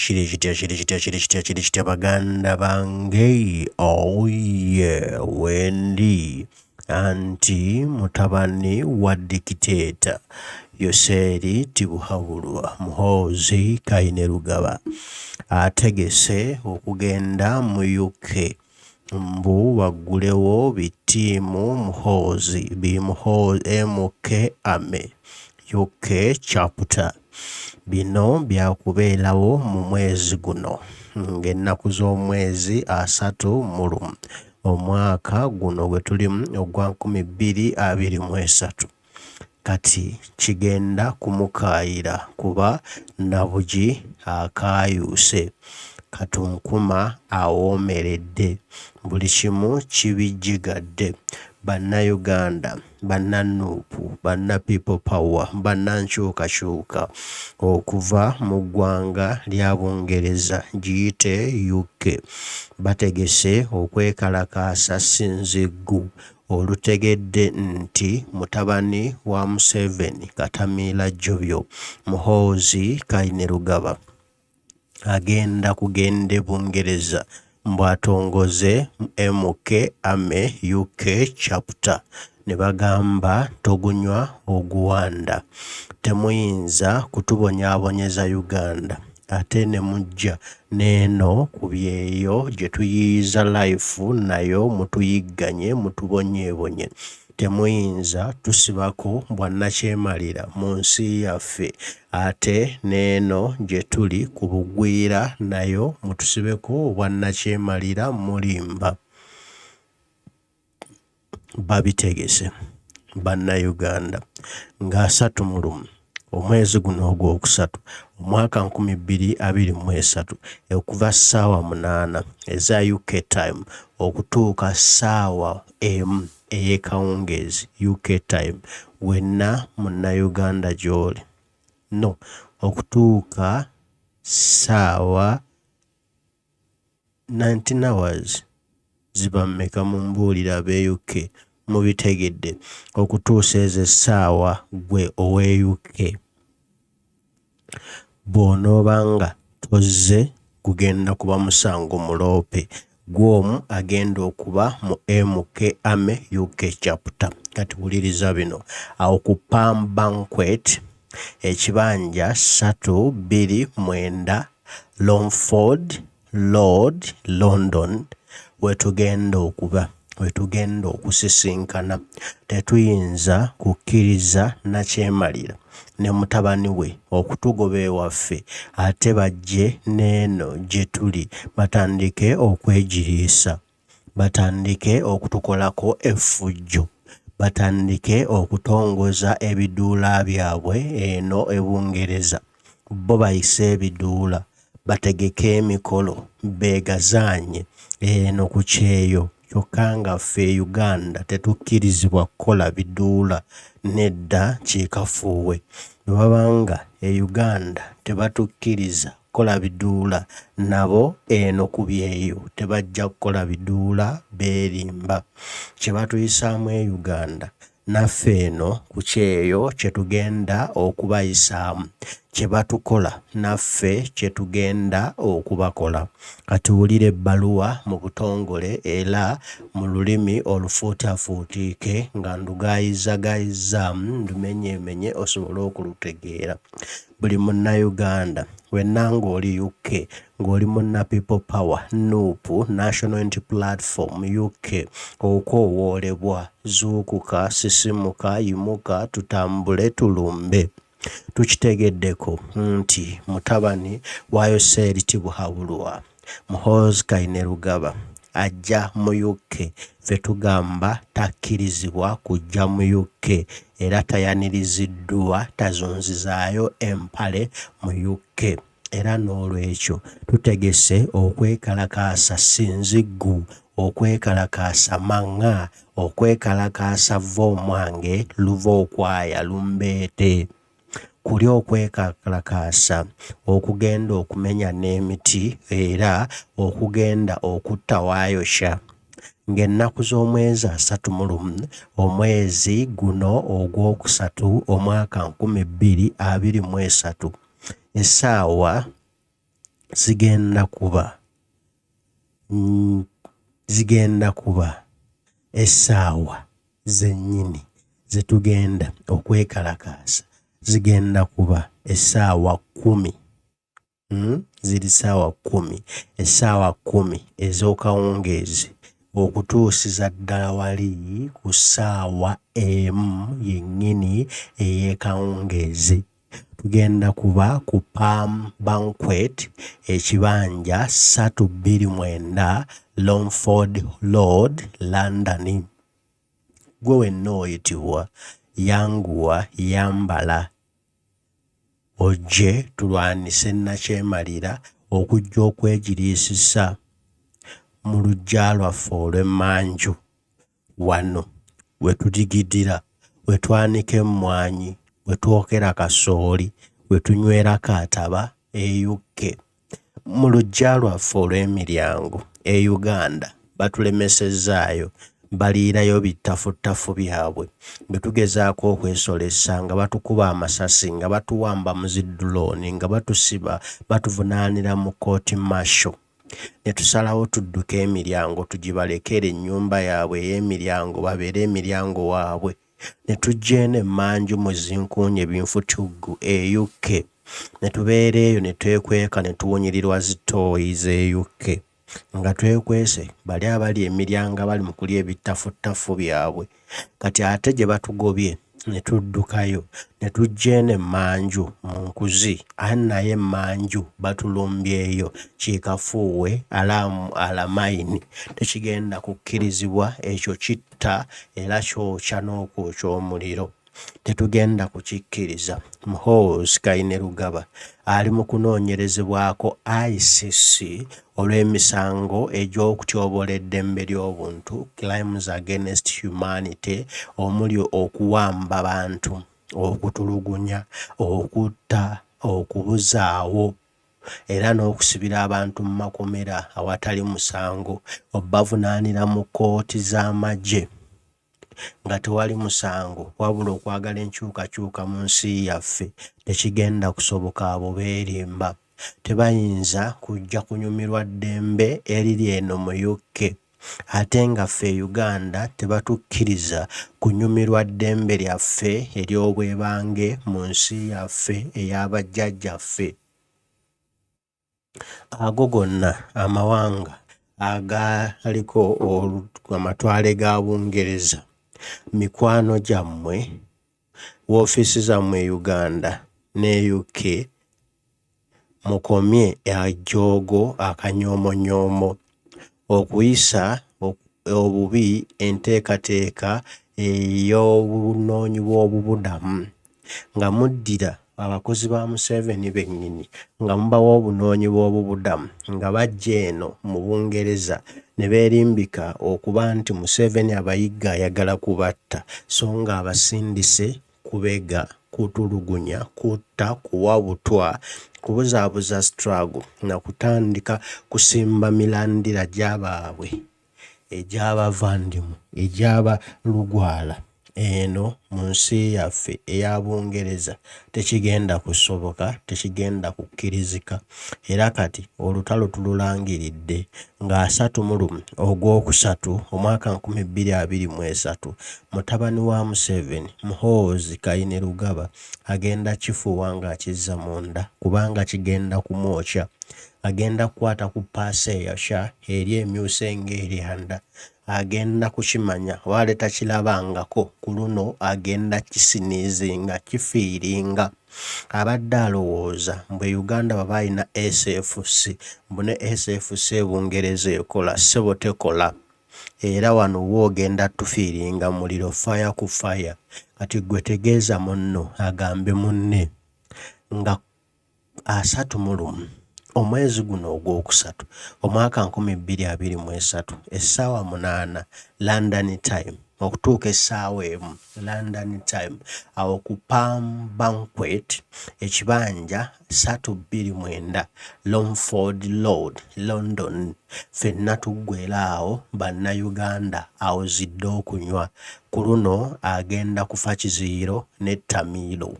Chiri baganda bange. Oh yeah, Wendy. Anti Mutabani wa dictator. Yoseri Tibuhabulwa Muhozi Kainerugaba. Ategese okugenda mu UK. Mbu wagulewo bitimu Muhozi. Bimuhozi MK Ame. UK chapter. Bino byakubeerawo mu mwezi guno ng'ennaku z'omwezi 30 omwaka guno gwe tulimu ogwa 2023 kati kigenda kumukaayira kuba nabugi akaayuuse katunkuma awoomeredde buli kimu kibijjigadde Bannayuganda, Bannanuupu, Banna People Power, Bannankyukakyuka okuva mu ggwanga lya Bungereza giyite UK bategese okwekalakaasa ssinziggu olutegedde nti mutabani wa Museveni Katamiira Jobyo Muhoozi Kainerugaba agenda kugende Bungereza mbwatongoze MK Ame UK chapter ne bagamba togunywa oguwanda temuyinza kutubonyaabonyeza Uganda ate ne mujja neeno ku byeyo gye tuyiyiza life nayo mutuyigganye mutubonyeebonye temuyinza tusibako bwannakyemalira mu nsi yaffe ate neeno gye tuli ku bugwira nayo mutusibeko bwannakyemalira mulimba babitegese Bannayuganda nga 31 omwezi guno ogwokusatu omwaka 2023 okuva ssaawa 8 eza UK time okutuuka ssaawa emu ey'ekawungeezi UK time wenna munnayuganda gy'oli no okutuuka ssaawa 19 hours ziba mmeka mu mbuulira ab'e UK mubitegedde okutuusa ezo essaawa gwe ow'e UK bw'onoobanga tozze kugenda kuba musango muloope gw'omu agenda okuba mu MK Ame UK chapter kati wuliriza bino awo ku Palm Banquet ekibanja 329 Longford Road London wetugenda okuba wetugenda okusisinkana tetuyinza kukkiriza nakyemalira ne mutabani we okutugoba ewaffe ate bajje neeno gye tuli batandike okwegiriisa batandike okutukolako effujjo batandike okutongoza ebiduula byabwe eno e Bungereza bo bayise ebiduula bategeke emikolo beegazaanye eno ku kyeyo kyokka nga ffe Uganda tetukkirizibwa kukola biduula nedda kiikafuuwe babanga e Uganda tebatukkiriza kukola biduula nabo eno ku byeyo tebajja kukola biduula beerimba kye batuyisaamu e Uganda naffe eno ku kyeyo kye tugenda okubayisaamu kye batukola naffe kye tugenda okubakola katuwulire ebbaluwa mu butongole era mu lulimi olufuutaafuutiike nga ndugayizagayizaamu ndumenyeemenye osobole okulutegeera buli munnayuganda wenna ng'oli UK ng'oli munna People Power Nuupu National Unity Platform UK okoowoolebwa zuukuka sisimuka yimuka tutambule tulumbe tukitegeddeko nti mutabani wa Yoseri Tibuhabulwa Muhoozi Kainerugaba ajja mu UK ffe tugamba takkirizibwa kujja mu UK era tayaniriziddwa tazunzizaayo empale mu UK era n'olwekyo tutegese okwekalakaasa ssinziggu okwekalakaasa maŋŋa okwekalakaasa v'omwange luva okwaya lumbeete kuli okwekalakaasa okugenda okumenya n'emiti era okugenda okutta waayosha ng'ennaku z'omwezi 31 omwezi guno ogwokusatu omwaka 2023 essaawa zigenda kuba essaawa zennyini zetugenda okwekalakaasa zigenda kuba essaawa 10. Ziri ssaawa 10, essaawa 10 ez'okawungeezi okutuusiza ddala wali ku ssaawa emu yennyini ey'ekawungeezi. Tugenda kuba ku Palm Banquet ekibanja 329 Longford Road, London. Gwe wenna oyitibwa yanguwa yambala ojje tulwanise nakyemalira okujja okwegiriisisa mu luggya lwaffe olw'emmanju wano we tudigidira, we twanika emmwanyi, we twokera kasooli, we tunywera kaataba UK. Mu luggya lwaffe olw'emiryango e Uganda batulemesezaayo, baliirayo bittafutafu byabwe bwe tugezaako okwesolesa nga batukuba amasasi, nga batuwamba mu ziddulooni, nga batusiba batuvunaanira mu kooti masho. Ne tusalawo tudduke emiryango tugibalekere ennyumba yaabwe ey'emiryango babeere emiryango waabwe. Ne tujja eno emmanju mu zinkuunye binfutuggu e UK. Ne tubeera eyo ne twekweka ne tuwunyirirwa zitooyi z'e UK. Nga twekwese bali abali emiryango abali mu kulya ebittafutafu byabwe. Kati ate gye batugobye ne tuddukayo ne tujja eno emmanju mu nkuzi, ate naye emmanju batulumbyeyo kikafuuwe alamayini. Tekigenda kukkirizibwa, ekyo kitta era kyokya n'okwokya omuliro. Tetugenda kukikkiriza. Muhoozi Kainerugaba ali mu kunoonyerezebwako ICC olw'emisango egy'okutyoboola eddembe ly'obuntu, crimes against humanity, omuli okuwamba bantu, okutulugunya, okutta, okubuzaawo era n'okusibira abantu mu makomera awatali musango, obbavunaanira mu kooti z'amagye nga tewali musango wabula okwagala enkyukakyuka mu nsi yaffe. Tekigenda kusoboka. Abo beerimba tebayinza kujja kunyumirwa ddembe eriri eno mu UK, ate nga ffe Uganda tebatukkiriza kunyumirwa ddembe lyaffe ery'obwebange mu nsi yaffe ey'abajjajjaffe. Ago gonna amawanga agaliko amatwale ga Bungereza, mikwano gyammwe, woofiisi zammwe Uganda ne UK, mukomye ajoogo akanyoomonyomo, okuyisa obubi enteekateeka ey'obunoonyi bw'obubudamu, nga muddira abakozi ba Museveni bennyini nga mubawa obunoonyi bw'obubudamu nga bajja eno mu Bungereza ne beerimbika okuba nti Museveni abayigga ayagala kubatta, so nga abasindise kubega, kutulugunya, kutta, kuwabutwa, kubuzaabuza struggle na kutandika kusimba mirandira gy'abaabwe egy'abavandimu, egy'abalugwala eno mu nsi yaffe eya Bungereza. Tekigenda kusoboka, tekigenda kukkirizika. Era kati olutalo tululangiridde nga 31 Ogwokusatu omwaka 2023 mutabani wa Museveni, Muhoozi Kainerugaba, agenda kifuuwa ng'akizza munda kubanga kigenda kumwokya. Agenda kukwata ku paasa eyasha eri emyuse ng'eryanda. Agenda kukimanya wale takirabangako ku luno, agenda kisiniizinga, kifiiringa. Abadde alowooza mbwe Uganda baba alina SFC, mbune SFC Bungereza ekola, ssebo tekola. Era wano woogenda tufiiringa muliro, fire ku fire. Kati gwe tegeeza munno agambe munne nga 31 omwezi guno Ogwokusatu omwaka 2023 essaawa 8 London time okutuuka essaawa 1 London time, awo ku Palm Banquet ekibanja 329 Longford Road, London. Ffenna tuggweera awo bannayuganda awo zidde okunywa. Ku luno agenda kufa kiziiro n'ettamiiro.